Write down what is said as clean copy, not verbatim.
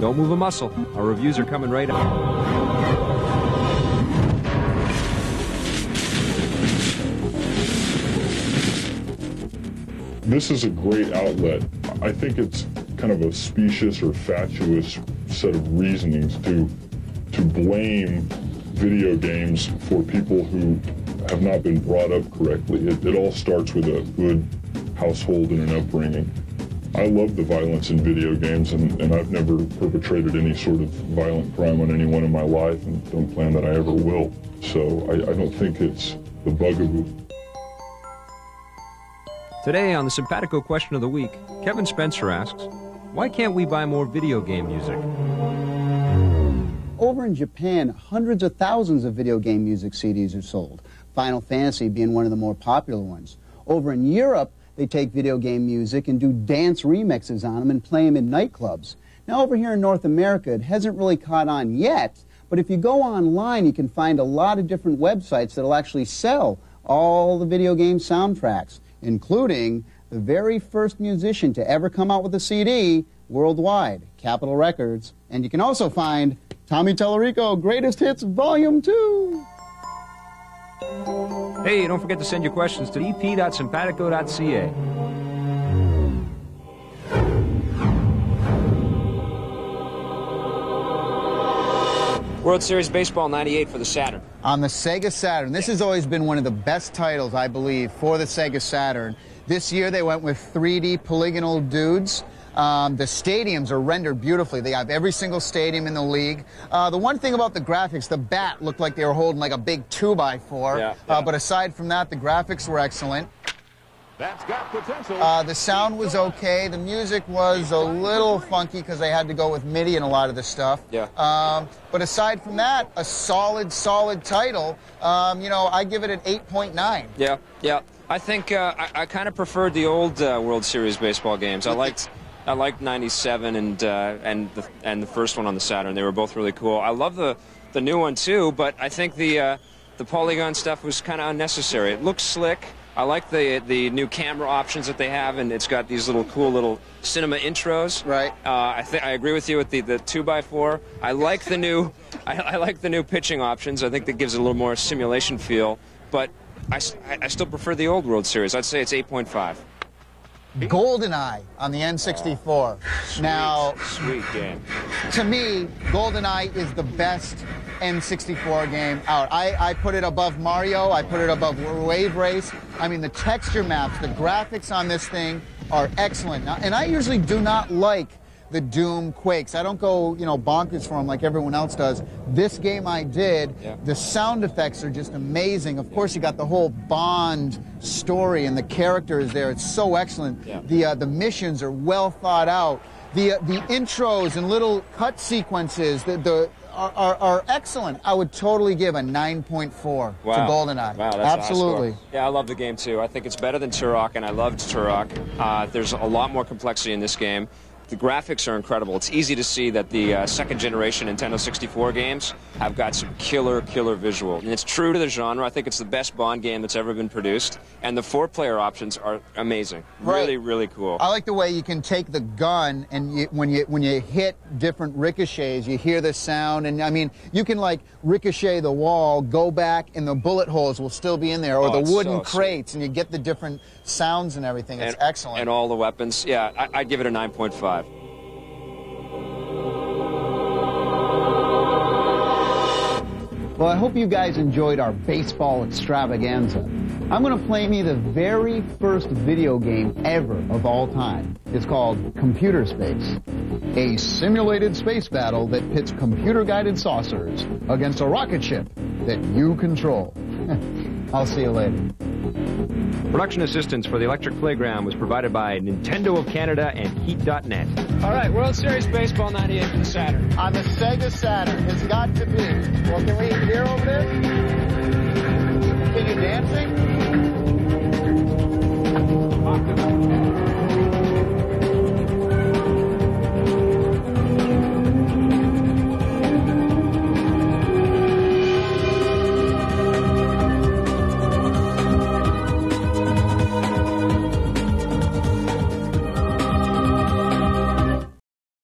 Don't move a muscle. Our reviews are coming right up. This is a great outlet. I think it's kind of a specious or fatuous set of reasonings to blame video games for people who have not been brought up correctly. It all starts with a good household and an upbringing. I love the violence in video games, and I've never perpetrated any sort of violent crime on anyone in my life, and don't plan that I ever will. So I don't think it's the bugaboo. Today on the Simpatico Question of the Week, Kevin Spencer asks, why can't we buy more video game music? Over in Japan, hundreds of thousands of video game music CDs are sold, Final Fantasy being one of the more popular ones. Over in Europe, they take video game music and do dance remixes on them and play them in nightclubs. Now over here in North America, it hasn't really caught on yet, but if you go online, you can find a lot of different websites that'll actually sell all the video game soundtracks, including the very first musician to ever come out with a CD worldwide, Capitol Records. And you can also find Tommy Tallarico, Greatest Hits Volume 2. Hey, don't forget to send your questions to ep.simpatico.ca. World Series Baseball 98 for the Saturn. On the Sega Saturn. This has always been one of the best titles, I believe, for the Sega Saturn. This year they went with 3D polygonal dudes. The stadiums are rendered beautifully. They have every single stadium in the league. The one thing about the graphics, the bat looked like they were holding like a big 2x4. Yeah. But aside from that, the graphics were excellent. That's got potential. The sound was okay. The music was a little funky because they had to go with MIDI and a lot of the stuff. Yeah. But aside from that, a solid title. You know, I give it an 8.9. Yeah, yeah. I think I kind of preferred the old World Series baseball games. I liked 97 and the first one on the Saturn. They were both really cool. I love the new one too, but I think the polygon stuff was kind of unnecessary. It looks slick. I like the new camera options that they have, and it's got these little cool little cinema intros. Right. I agree with you with the 2x4. I like the new I like the new pitching options. I think that gives it a little more simulation feel. But I still prefer the old World Series. I'd say it's 8.5. GoldenEye on the N64. Sweet game. To me, GoldenEye is the best N64 game out. I put it above Mario. I put it above Wave Race. I mean, the texture maps, the graphics on this thing are excellent. Now, and I usually do not like the Doom Quakes. I don't go, you know, bonkers for them like everyone else does. This game I did. Yeah. The sound effects are just amazing. Of course, you got the whole Bond story and the characters there. It's so excellent. Yeah. The missions are well thought out. The intros and little cut sequences are excellent. I would totally give a 9.4 to GoldenEye. Wow, that's absolutely. Yeah, I love the game too. I think it's better than Turok, and I loved Turok. There's a lot more complexity in this game. The graphics are incredible. It's easy to see that the second-generation Nintendo 64 games have got some killer visual. And it's true to the genre. I think it's the best Bond game that's ever been produced. And the 4-player options are amazing. Right. Really cool. I like the way you can take the gun and when you hit different ricochets, you hear the sound. And, I mean, you can, like, ricochet the wall, go back, and the bullet holes will still be in there. Or the wooden crates, and you get the different sounds and everything. It's excellent. And all the weapons. Yeah, I'd give it a 9.5. Well, I hope you guys enjoyed our baseball extravaganza. I'm going to play me the very first video game ever of all time. It's called Computer Space, a simulated space battle that pits computer-guided saucers against a rocket ship that you control. I'll see you later. Production assistance for the Electric Playground was provided by Nintendo of Canada and Heat.net. All right, World Series Baseball 98 for the Saturn. On the Sega Saturn, it's got to be. Well, can we hear over this? Continue dancing?